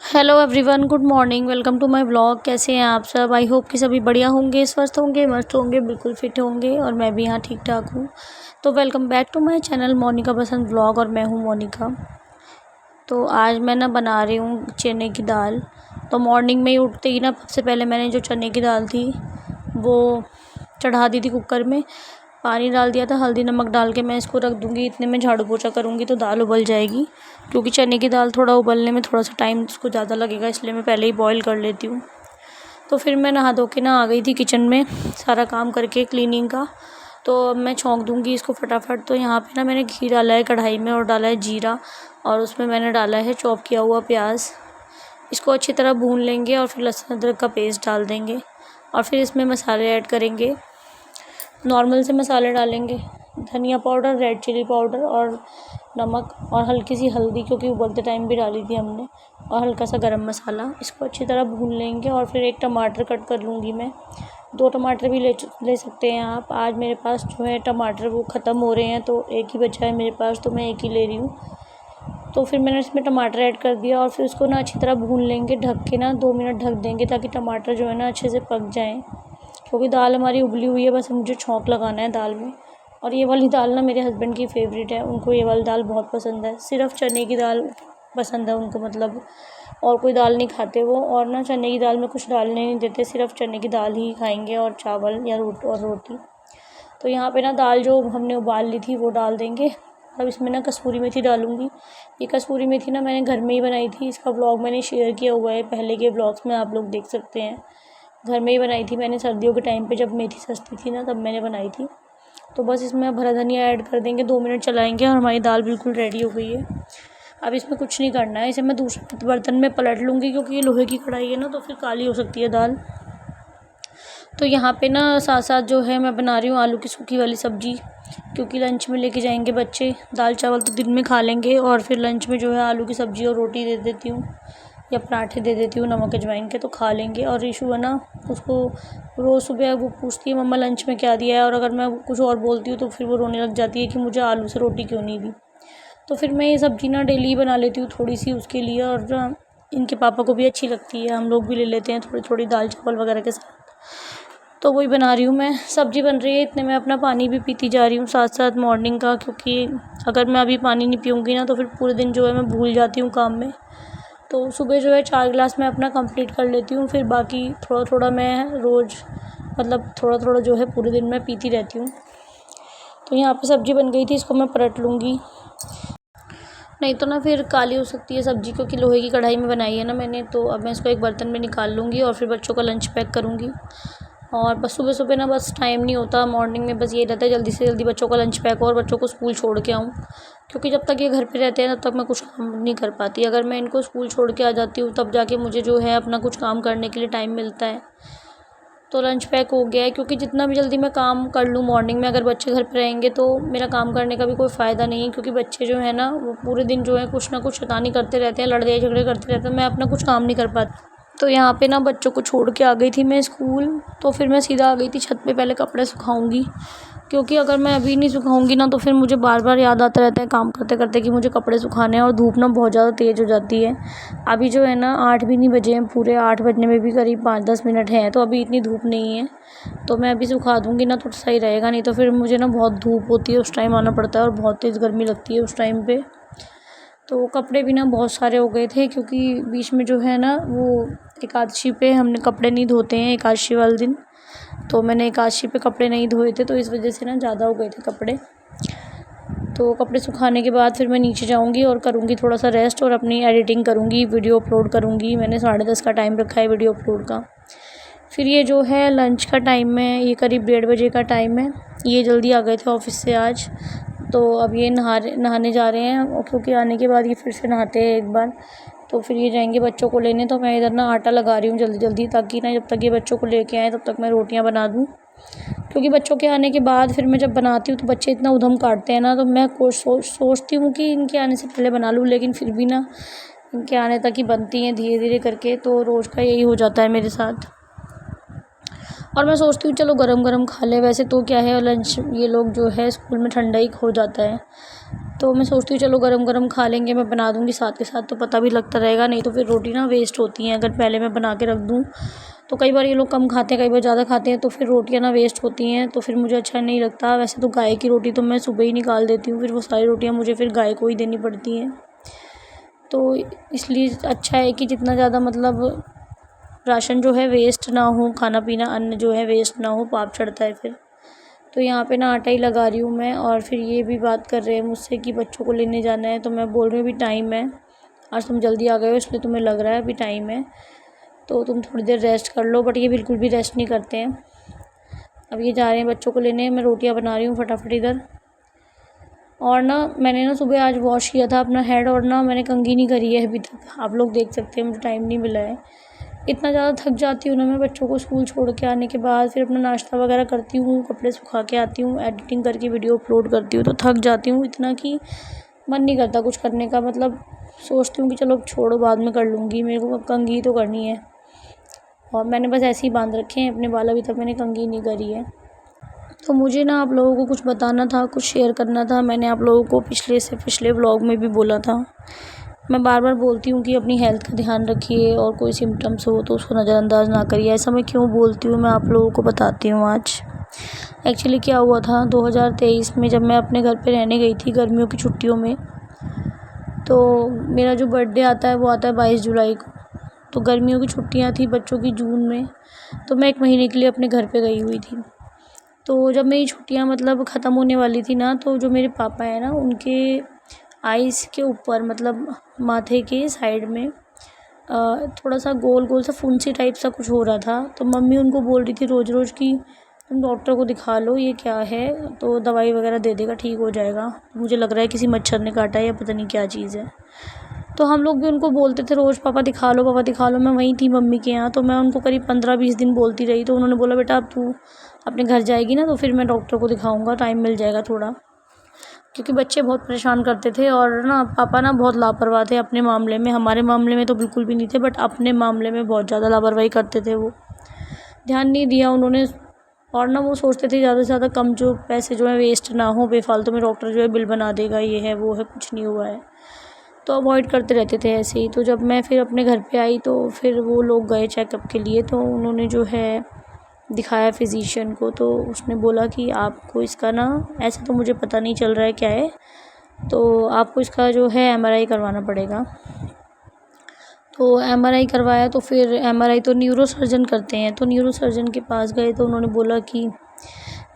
Hello everyone, good morning. Welcome to my vlog. कैसे हैं आप सब? आई होप कि सभी बढ़िया होंगे, स्वस्थ होंगे, मस्त होंगे, बिल्कुल फिट होंगे और मैं भी यहाँ ठीक ठाक हूँ। तो welcome back to my channel Monika Basant vlog और मैं हूँ मोनिका। तो आज मैं ना बना रही हूँ चने की दाल। तो मॉर्निंग में ही उठते ही ना सबसे पहले मैंने जो चने की दाल थी वो चढ़ा दी थी कुकर में। पानी डाल दिया था, हल्दी नमक डाल के मैं इसको रख दूँगी। इतने में झाड़ू पोछा करूँगी तो दाल उबल जाएगी, क्योंकि चने की दाल थोड़ा उबलने में थोड़ा सा टाइम उसको ज़्यादा लगेगा, इसलिए मैं पहले ही बॉईल कर लेती हूँ। तो फिर मैं नहा धो के ना आ गई थी किचन में सारा काम करके क्लीनिंग का। तो अब मैं छौंक दूँगी इसको फटाफट। तो यहाँ पे ना मैंने घी डाला है कढ़ाई में और डाला है जीरा, और उसमें मैंने डाला है चॉप किया हुआ प्याज। इसको अच्छी तरह भून लेंगे और फिर लहसुन अदरक का पेस्ट डाल देंगे और फिर इसमें मसाले ऐड करेंगे। नॉर्मल से मसाले डालेंगे, धनिया पाउडर, रेड चिली पाउडर और नमक और हल्की सी हल्दी, क्योंकि उबलते टाइम भी डाली थी हमने, और हल्का सा गरम मसाला। इसको अच्छी तरह भून लेंगे और फिर एक टमाटर कट कर लूँगी मैं। 2 टमाटर भी ले सकते हैं आप। आज मेरे पास जो है टमाटर वो ख़त्म हो रहे हैं, तो एक ही बचा है मेरे पास, तो मैं एक ही ले रही हूँ। तो फिर मैंने इसमें टमाटर ऐड कर दिया और फिर उसको ना अच्छी तरह भून लेंगे। ढक के ना 2 मिनट ढक देंगे ताकि टमाटर जो है ना अच्छे से पक जाएँ, क्योंकि दाल हमारी उबली हुई है, बस मुझे छौंक लगाना है दाल में। और ये वाली दाल ना मेरे हस्बैंड की फ़ेवरेट है, उनको ये वाली दाल बहुत पसंद है। सिर्फ़ चने की दाल पसंद है उनको, मतलब और कोई दाल नहीं खाते वो। और ना चने की दाल में कुछ डालने नहीं देते, सिर्फ़ चने की दाल ही खाएंगे और चावल या रोटी। तो यहाँ पे ना दाल जो हमने उबाल ली थी वो डाल देंगे। अब इसमें ना कसूरी मेथी डालूँगी। ये कसूरी मेथी ना मैंने घर में ही बनाई थी, इसका व्लॉग मैंने शेयर किया हुआ है पहले के व्लॉग्स में, आप लोग देख सकते हैं। घर में ही बनाई थी मैंने, सर्दियों के टाइम पे जब मेथी सस्ती थी ना, तब मैंने बनाई थी। तो बस इसमें अब हरा धनिया ऐड कर देंगे, 2 मिनट चलाएंगे और हमारी दाल बिल्कुल रेडी हो गई है। अब इसमें कुछ नहीं करना है, इसे मैं दूसरे बर्तन में पलट लूँगी, क्योंकि ये लोहे की कढ़ाई है ना, तो फिर काली हो सकती है दाल। तो यहाँ पे ना साथ साथ जो है मैं बना रही हूँ आलू की सूखी वाली सब्ज़ी, क्योंकि लंच में लेके जाएंगे बच्चे। दाल चावल तो दिन में खा लेंगे और फिर लंच में जो है आलू की सब्ज़ी और रोटी दे देती हूँ या पराठे दे देती हूँ नमक अजवाइन के, तो खा लेंगे। और ईशु है ना, उसको रोज़ सुबह वो पूछती है मम्मा लंच में क्या दिया है, और अगर मैं कुछ और बोलती हूँ तो फिर वो रोने लग जाती है कि मुझे आलू से रोटी क्यों नहीं दी। तो फिर मैं ये सब्ज़ी ना डेली बना लेती हूँ थोड़ी सी उसके लिए, और इनके पापा को भी अच्छी लगती है, हम लोग भी ले लेते हैं थोड़ी थोड़ी दाल चावल वगैरह के साथ। तो वही बना रही हूँ मैं, सब्ज़ी बन रही है, इतने में अपना पानी भी पीती जा रही हूँ साथ साथ मॉर्निंग का, क्योंकि अगर मैं अभी पानी नहीं पीऊँगी ना तो फिर पूरे दिन जो है मैं भूल जाती हूँ काम में। तो सुबह जो है 4 गिलास मैं अपना कंप्लीट कर लेती हूँ, फिर बाकी थोड़ा थोड़ा मैं रोज़, मतलब थोड़ा थोड़ा जो है पूरे दिन मैं पीती रहती हूँ। तो यहाँ पे सब्ज़ी बन गई थी, इसको मैं पलट लूँगी, नहीं तो ना फिर काली हो सकती है सब्ज़ी, क्योंकि लोहे की कढ़ाई में बनाई है ना मैंने। तो अब मैं इसको एक बर्तन में निकाल लूँगी और फिर बच्चों का लंच पैक करूँगी। और बस सुबह सुबह ना बस टाइम नहीं होता मॉर्निंग में, बस ये रहता है जल्दी से जल्दी बच्चों का लंच पैक हो और बच्चों को स्कूल छोड़ के आऊँ, क्योंकि जब तक ये घर पे रहते हैं तब तक मैं कुछ काम नहीं कर पाती। अगर मैं इनको स्कूल छोड़ के आ जाती हूँ तब जाके मुझे जो है अपना कुछ काम करने के लिए टाइम मिलता है। तो लंच पैक हो गया है, क्योंकि जितना भी जल्दी मैं काम कर लूँ मॉर्निंग में, अगर बच्चे घर पे रहेंगे तो मेरा काम करने का भी कोई फ़ायदा नहीं है, क्योंकि बच्चे जो है ना वो पूरे दिन जो है कुछ ना कुछ शैतानी करते रहते हैं, लड़ाई झगड़े करते रहते हैं, मैं अपना कुछ काम नहीं कर पाती। तो यहाँ पे ना बच्चों को छोड़ के आ गई थी मैं स्कूल, तो फिर मैं सीधा आ गई थी छत पे, पहले कपड़े सुखाऊंगी, क्योंकि अगर मैं अभी नहीं सुखाऊंगी ना तो फिर मुझे बार बार याद आता रहता है काम करते करते कि मुझे कपड़े सुखाने हैं, और धूप ना बहुत ज़्यादा तेज़ हो जाती है। अभी जो है ना 8 भी नहीं बजे हैं पूरे, 8 बजने में भी करीब 5-10 मिनट हैं, तो अभी इतनी धूप नहीं है। तो मैं अभी सुखा दूँगी ना तो सही रहेगा, नहीं तो फिर मुझे ना बहुत धूप होती है, उस टाइम आना पड़ता है और बहुत तेज़ गर्मी लगती है उस टाइम पे। तो कपड़े भी ना बहुत सारे हो गए थे, क्योंकि बीच में जो है ना वो एकादशी पे हमने कपड़े नहीं धोते हैं एकादशी वाले दिन, तो मैंने एकादशी पे कपड़े नहीं धोए थे, तो इस वजह से ना ज़्यादा हो गए थे कपड़े। तो कपड़े सुखाने के बाद फिर मैं नीचे जाऊंगी और करूंगी थोड़ा सा रेस्ट और अपनी एडिटिंग करूंगी, वीडियो अपलोड करूंगी। मैंने 10:30 का टाइम रखा है वीडियो अपलोड का। फिर ये जो है लंच का टाइम है, ये करीब 1:30 बजे का टाइम है। ये जल्दी आ गए थे ऑफिस से आज, तो अब ये नहाने जा रहे हैं, और क्योंकि आने के बाद ये फिर से नहाते हैं एक बार, तो फिर ये जाएंगे बच्चों को लेने। तो मैं इधर ना आटा लगा रही हूँ जल्दी जल्दी, ताकि ना जब तक ये बच्चों को लेके आएँ तब तक मैं रोटियाँ बना दूँ, क्योंकि बच्चों के आने के बाद फिर मैं जब बनाती हूँ तो बच्चे इतना उधम काटते हैं ना, तो मैं सोचती हूँ कि इनके आने से पहले बना लूँ, लेकिन फिर भी ना इनके आने तक ही बनती हैं धीरे धीरे करके। तो रोज़ का यही हो जाता है मेरे साथ, और मैं सोचती हूँ चलो गरम गरम खा लें। वैसे तो क्या है लंच ये लोग जो है स्कूल में ठंडा ही हो जाता है, तो मैं सोचती हूँ चलो गरम गरम खा लेंगे, मैं बना दूँगी साथ के साथ, तो पता भी लगता रहेगा, नहीं तो फिर रोटी ना वेस्ट होती हैं। अगर पहले मैं बना के रख दूँ तो कई बार ये लोग कम खाते हैं, कई बार ज़्यादा खाते हैं, तो फिर रोटियाँ ना वेस्ट होती हैं, तो फिर मुझे अच्छा नहीं लगता। वैसे तो गाय की रोटी तो मैं सुबह ही निकाल देती हूँ, फिर वो सारी रोटियाँ मुझे फिर गाय को ही देनी पड़ती हैं। तो इसलिए अच्छा है कि जितना ज़्यादा मतलब राशन जो है वेस्ट ना हो, खाना पीना अन्न जो है वेस्ट ना हो, पाप चढ़ता है फिर। तो यहाँ पे ना आटा ही लगा रही हूँ मैं, और फिर ये भी बात कर रहे हैं मुझसे कि बच्चों को लेने जाना है, तो मैं बोल रही हूँ अभी टाइम है, आज तुम जल्दी आ गए हो इसलिए तुम्हें लग रहा है अभी टाइम है, तो तुम थोड़ी देर रेस्ट कर लो। बट ये बिल्कुल भी रेस्ट नहीं करते हैं। अब ये जा रहे हैं बच्चों को लेने, मैं रोटियाँ बना रही हूँ फटाफट इधर। और ना मैंने ना सुबह आज वॉश किया था अपना हेड, और ना मैंने कंघी नहीं करी है अभी तक, आप लोग देख सकते हैं, मुझे टाइम नहीं मिला है। इतना ज़्यादा थक जाती हूँ ना मैं बच्चों को स्कूल छोड़ के आने के बाद, फिर अपना नाश्ता वगैरह करती हूँ, कपड़े सुखा के आती हूँ, एडिटिंग करके वीडियो अपलोड करती हूँ, तो थक जाती हूँ इतना कि मन नहीं करता कुछ करने का। मतलब सोचती हूँ कि चलो अब छोड़ो, बाद में कर लूँगी, मेरे को कंघी तो करनी है। और मैंने बस ऐसे ही बांध रखे हैं अपने बाल, अभी तक मैंने कंघी नहीं करी है। तो मुझे ना आप लोगों को कुछ बताना था, कुछ शेयर करना था। मैंने आप लोगों को पिछले से पिछले व्लॉग में भी बोला था। मैं बार बार बोलती हूँ कि अपनी हेल्थ का ध्यान रखिए, और कोई सिम्टम्स हो तो उसको नज़रअंदाज ना करिए। ऐसा मैं क्यों बोलती हूँ मैं आप लोगों को बताती हूँ आज। एक्चुअली क्या हुआ था 2023 में, जब मैं अपने घर पे रहने गई थी गर्मियों की छुट्टियों में, तो मेरा जो बर्थडे आता है वो आता है 22 जुलाई को। तो गर्मियों की छुट्टियाँ थी बच्चों की जून में, तो मैं 1 महीने के लिए अपने घर पे गई हुई थी। तो जब मेरी छुट्टियाँ मतलब ख़त्म होने वाली थी ना, तो जो मेरे पापा हैं ना, उनके आइज़ के ऊपर मतलब माथे के साइड में थोड़ा सा गोल गोल सा फुंसी टाइप सा कुछ हो रहा था। तो मम्मी उनको बोल रही थी रोज़ रोज़ कि तुम डॉक्टर को दिखा लो, ये क्या है, तो दवाई वगैरह दे देगा, ठीक हो जाएगा। मुझे लग रहा है किसी मच्छर ने काटा है या पता नहीं क्या चीज़ है। तो हम लोग भी उनको बोलते थे रोज़, पापा दिखा लो, पापा दिखा लो। मैं वहीं थी मम्मी के यहाँ, तो मैं उनको करीब 15-20 दिन बोलती रही। तो उन्होंने बोला बेटा अब तू अपने घर जाएगी ना, तो फिर मैं डॉक्टर को दिखाऊंगा, टाइम मिल जाएगा थोड़ा, क्योंकि बच्चे बहुत परेशान करते थे। और ना पापा ना बहुत लापरवाह थे अपने मामले में, हमारे मामले में तो बिल्कुल भी नहीं थे, बट अपने मामले में बहुत ज़्यादा लापरवाही करते थे। वो ध्यान नहीं दिया उन्होंने, और ना वो सोचते थे ज़्यादा से ज़्यादा कम जो पैसे जो है वेस्ट ना हो बेफालतू में, डॉक्टर जो है बिल बना देगा, ये है वो है, कुछ नहीं हुआ है। तो अवॉइड करते रहते थे ऐसे ही। तो जब मैं फिर अपने घर पे आई, तो फिर वो लोग गए चेकअप के लिए, तो उन्होंने जो है दिखाया फिजिशियन को। तो उसने बोला कि आपको इसका ना, ऐसे तो मुझे पता नहीं चल रहा है क्या है, तो आपको इसका जो है एमआरआई करवाना पड़ेगा। तो एमआरआई करवाया, तो फिर एमआरआई तो न्यूरो सर्जन करते हैं, तो न्यूरो सर्जन के पास गए, तो उन्होंने बोला कि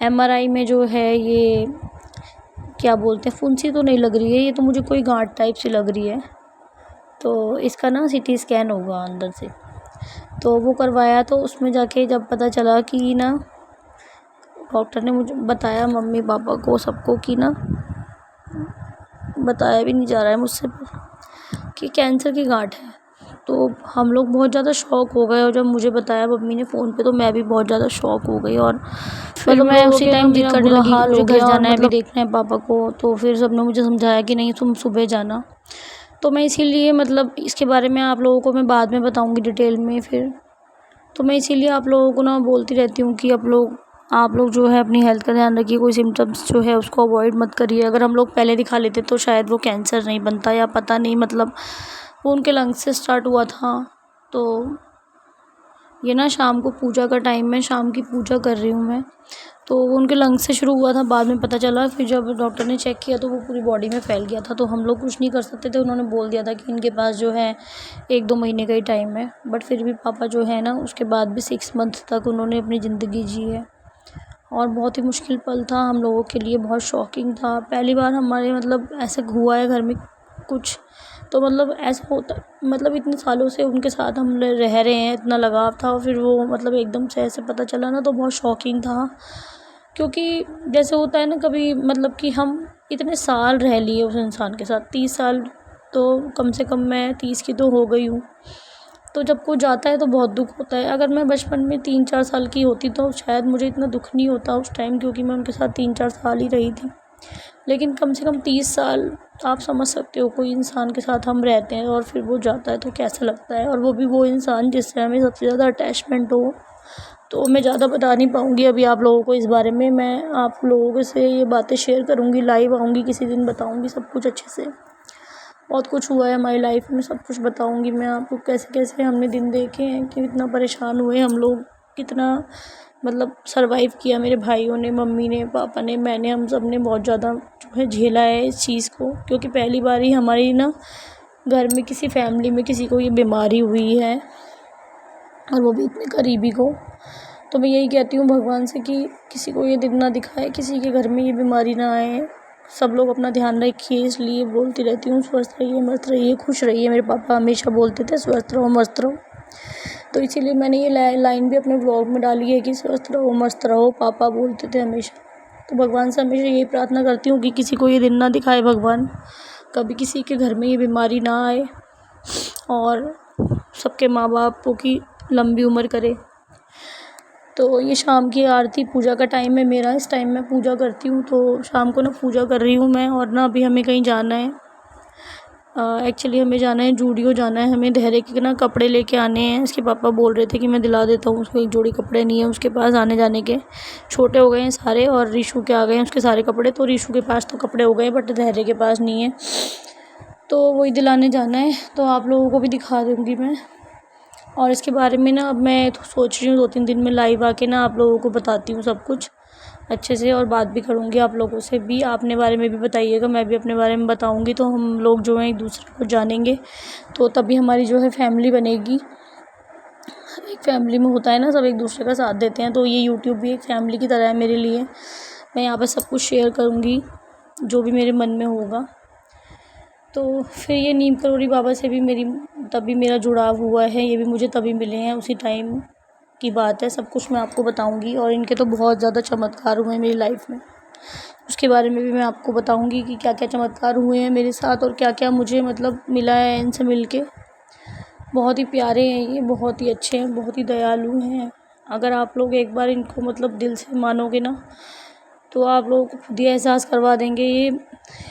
एमआरआई में जो है ये क्या बोलते हैं, फुंसी तो नहीं लग रही है, ये तो मुझे कोई गांठ टाइप से लग रही है, तो इसका ना सीटी स्कैन होगा अंदर से। तो वो करवाया, तो उसमें जाके जब पता चला कि ना, डॉक्टर ने मुझे बताया मम्मी पापा को सबको कि ना, बताया भी नहीं जा रहा है मुझसे, कि कैंसर की गांठ है। तो हम लोग बहुत ज़्यादा शॉक हो गए, और जब मुझे बताया मम्मी ने फ़ोन पे, तो मैं भी बहुत ज़्यादा शॉक हो गई। और फिर तो मैं उसी टाइम जिद करने लगी, मुझे घर जाना है, अभी देखना है पापा को। तो फिर सबने मुझे समझाया कि नहीं तुम सुबह जाना। तो मैं इसीलिए मतलब इसके बारे में आप लोगों को मैं बाद में बताऊँगी डिटेल में फिर। तो मैं इसीलिए आप लोगों को ना बोलती रहती हूँ कि आप लोग जो है अपनी हेल्थ का ध्यान रखिए, कोई सिम्टम्स जो है उसको अवॉइड मत करिए। अगर हम लोग पहले दिखा लेते तो शायद वो कैंसर नहीं बनता, या पता नहीं, मतलब वो उनके लंग्स से स्टार्ट हुआ था। तो ये ना शाम को पूजा का टाइम है, शाम की पूजा कर रही हूँ मैं, तो वो उनके लंग्स से शुरू हुआ था, बाद में पता चला। फिर जब डॉक्टर ने चेक किया तो वो पूरी बॉडी में फैल गया था। तो हम लोग कुछ नहीं कर सकते थे, उन्होंने बोल दिया था कि इनके पास जो है 1-2 महीने का ही टाइम है। बट फिर भी पापा जो है ना, उसके बाद भी 6 मंथ तक उन्होंने अपनी ज़िंदगी जी है। और बहुत ही मुश्किल पल था हम लोगों के लिए, बहुत शॉकिंग था। पहली बार हमारे मतलब ऐसा हुआ है घर में कुछ, तो मतलब ऐसा होता, मतलब इतने सालों से उनके साथ हम रह रहे हैं, इतना लगाव था, और फिर वो मतलब एकदम से ऐसे पता चला ना, तो बहुत शॉकिंग था। क्योंकि जैसे होता है ना कभी, मतलब कि हम इतने साल रह लिए उस इंसान के साथ, 30 साल, तो कम से कम मैं 30 की तो हो गई हूँ। तो जब कोई जाता है तो बहुत दुख होता है। अगर मैं बचपन में 3-4 साल की होती तो शायद मुझे इतना दुख नहीं होता उस टाइम, क्योंकि मैं उनके साथ 3-4 साल ही रही थी। लेकिन कम से कम 30 साल, आप समझ सकते हो, कोई इंसान के साथ हम रहते हैं और फिर वो जाता है तो कैसा लगता है, और वो भी वो इंसान जिससे हमें सबसे ज़्यादा अटैचमेंट हो। तो मैं ज़्यादा बता नहीं पाऊँगी अभी आप लोगों को इस बारे में। मैं आप लोगों से ये बातें शेयर करूँगी, लाइव आऊँगी किसी दिन, बताऊँगी सब कुछ अच्छे से। बहुत कुछ हुआ है हमारी लाइफ में, सब कुछ बताऊँगी मैं आपको, कैसे कैसे हमने दिन देखे हैं, कि कितना परेशान हुए हम लोग, कितना मतलब सर्वाइव किया मेरे भाइयों ने, मम्मी ने, पापा ने, मैंने, हम सब ने बहुत ज़्यादा जो है झेला है इस चीज़ को। क्योंकि पहली बार ही हमारी ना घर में किसी फैमिली में किसी को ये बीमारी हुई है, और वो भी इतने करीबी को। तो मैं यही कहती हूँ भगवान से कि किसी को ये दिन ना दिखाए, किसी के घर में ये बीमारी ना आए। सब लोग अपना ध्यान रखिए, इसलिए बोलती रहती हूँ स्वस्थ रहिए, मस्त रहिए, खुश रहिए। मेरे पापा हमेशा बोलते थे स्वस्थ रहो, मस्त रहो। तो इसीलिए मैंने ये लाइन भी अपने व्लॉग में डाली है कि स्वस्थ रहो, मस्त रहो, पापा बोलते थे हमेशा। तो भगवान से हमेशा यही प्रार्थना करती हूँ कि किसी को ये दिन ना दिखाए भगवान, कभी किसी के घर में ये बीमारी ना आए, और सबके माँ बापों की लंबी उम्र करे। तो ये शाम की आरती पूजा का टाइम है मेरा, इस टाइम मैं पूजा करती हूँ। तो शाम को ना पूजा कर रही हूँ मैं, और ना अभी हमें कहीं जाना है। एक्चुअली हमें जाना है, जूडियो जाना है हमें, धैर्य के ना कपड़े लेके आने हैं। इसके पापा बोल रहे थे कि मैं दिला देता हूँ उसको, एक जोड़ी कपड़े नहीं है उसके पास आने जाने के, छोटे हो गए हैं सारे, और रीशु के आ गए हैं उसके सारे कपड़े। तो रीशु के पास तो कपड़े हो गए बट धैर्य के पास नहीं है, तो वही दिलाने जाना है। तो आप लोगों को भी दिखा दूँगी मैं। और इसके बारे में ना अब मैं सोच रही हूँ 2-3 दिन में लाइव आके ना आप लोगों को बताती हूँ सब कुछ अच्छे से, और बात भी करूँगी आप लोगों से भी। अपने बारे में भी बताइएगा, मैं भी अपने बारे में बताऊँगी। तो हम लोग जो हैं एक दूसरे को जानेंगे, तो तभी हमारी जो है फैमिली बनेगी। एक फैमिली में होता है ना, सब एक दूसरे का साथ देते हैं। तो ये यूट्यूब भी एक फैमिली की तरह है मेरे लिए। मैं यहाँ पर सब कुछ शेयर करूँगी जो भी मेरे मन में होगा। तो फिर ये नीम करोली बाबा से भी तभी मेरा जुड़ाव हुआ है, ये भी मुझे तभी मिले हैं, उसी टाइम की बात है। सब कुछ मैं आपको बताऊंगी, और इनके तो बहुत ज़्यादा चमत्कार हुए हैं मेरी लाइफ में, उसके बारे में भी मैं आपको बताऊंगी कि क्या क्या चमत्कार हुए हैं मेरे साथ, और क्या क्या मुझे मतलब मिला है इनसे मिलके। बहुत ही प्यारे हैं ये, बहुत ही अच्छे हैं, बहुत ही दयालु हैं। अगर आप लोग एक बार इनको मतलब दिल से मानोगे ना, तो आप लोगों को खुद ही एहसास करवा देंगे ये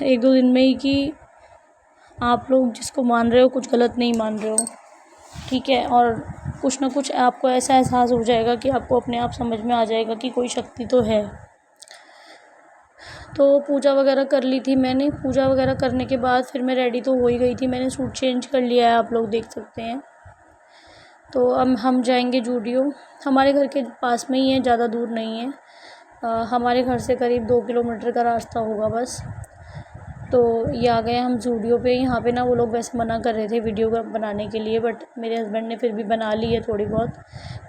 1-2 दिन में ही कि आप लोग जिसको मान रहे हो कुछ गलत नहीं मान रहे हो, ठीक है। और कुछ ना कुछ आपको ऐसा एहसास हो जाएगा कि आपको अपने आप समझ में आ जाएगा कि कोई शक्ति तो है। तो पूजा वगैरह कर ली थी मैंने, पूजा वगैरह करने के बाद फिर मैं रेडी तो हो ही गई थी, मैंने सूट चेंज कर लिया है, आप लोग देख सकते हैं। तो अब हम जाएंगे जूडियो, हमारे घर के पास में ही है, ज़्यादा दूर नहीं है। हमारे घर से करीब 2 किलोमीटर का रास्ता होगा बस। तो ये आ गए हम जूडियो पे। यहाँ पे ना वो लोग वैसे मना कर रहे थे वीडियो बनाने के लिए, बट मेरे हस्बैंड ने फिर भी बना ली है थोड़ी बहुत,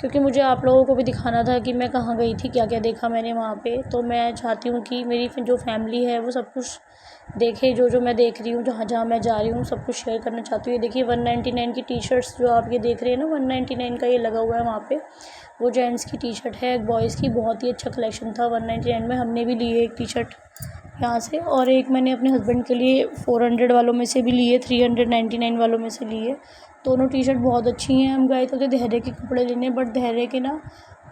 क्योंकि मुझे आप लोगों को भी दिखाना था कि मैं कहाँ गई थी, क्या क्या देखा मैंने वहाँ पे। तो मैं चाहती हूँ कि मेरी जो फैमिली है वो सब कुछ देखे, जो जो मैं देख रही हूँ, जहाँ जहाँ मैं जा रही हूँ, सब कुछ शेयर करना चाहती हूँ। ये देखिए 199 की टी शर्ट्स जो आप ये देख रहे हैं ना, 199 का ये लगा हुआ है वहाँ पे। वो जेंट्स की टी शर्ट है, बॉयज़ की बहुत ही अच्छा कलेक्शन था 199 में। हमने भी ली है एक टी शर्ट यहाँ से, और एक मैंने अपने हस्बैंड के लिए 400 वालों में से भी लिए, 399 वालों में से लिए। दोनों टी शर्ट बहुत अच्छी हैं। हम गए तो धैर्य के कपड़े लेने, बट धैर्य के ना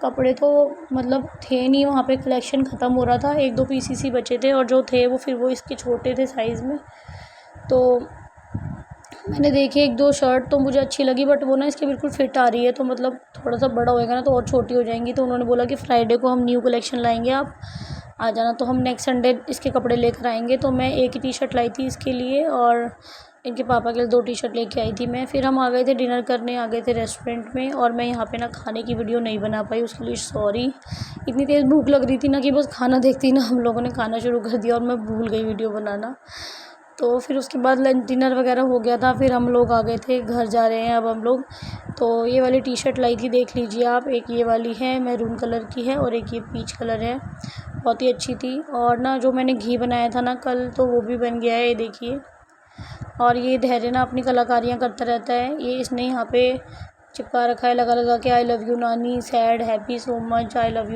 कपड़े तो मतलब थे नहीं वहाँ पे, कलेक्शन ख़त्म हो रहा था, 1-2 पीसेस ही बचे थे, और जो थे वो फिर वो इसके छोटे थे साइज़ में। तो मैंने देखी 1-2 शर्ट तो मुझे अच्छी लगी, बट वो ना इसके बिल्कुल फिट आ रही है, तो मतलब थोड़ा सा बड़ा होएगा ना तो और छोटी हो जाएंगी। तो उन्होंने बोला कि फ्राइडे को हम न्यू कलेक्शन लाएंगे, आप आ जाना। तो हम नेक्स्ट संडे इसके कपड़े लेकर आएंगे। तो मैं एक ही टी शर्ट लाई थी इसके लिए, और इनके पापा के लिए 2 टी शर्ट लेके आई थी मैं। फिर हम आ गए थे डिनर करने, आ गए थे रेस्टोरेंट में, और मैं यहाँ पे ना खाने की वीडियो नहीं बना पाई, उसके लिए सॉरी। इतनी तेज़ भूख लग रही थी ना कि बस खाना देखती ना हम लोगों ने खाना शुरू कर दिया, और मैं भूल गई वीडियो बनाना। तो फिर उसके बाद लंच डिनर वगैरह हो गया था, फिर हम लोग आ गए थे, घर जा रहे हैं अब हम लोग। तो ये वाली टी शर्ट लाई थी, देख लीजिए आप, एक ये वाली है मैरून कलर की है, और एक ये पीच कलर है, बहुत ही अच्छी थी। और ना जो मैंने घी बनाया था ना कल, तो वो भी बन गया है, ये देखिए। और ये धैर्य ना अपनी कलाकारियाँ करता रहता है, ये इसने यहाँ पे चिपका रखा है लगा लगा के, आई लव यू नानी, sad, happy, so much, I love you.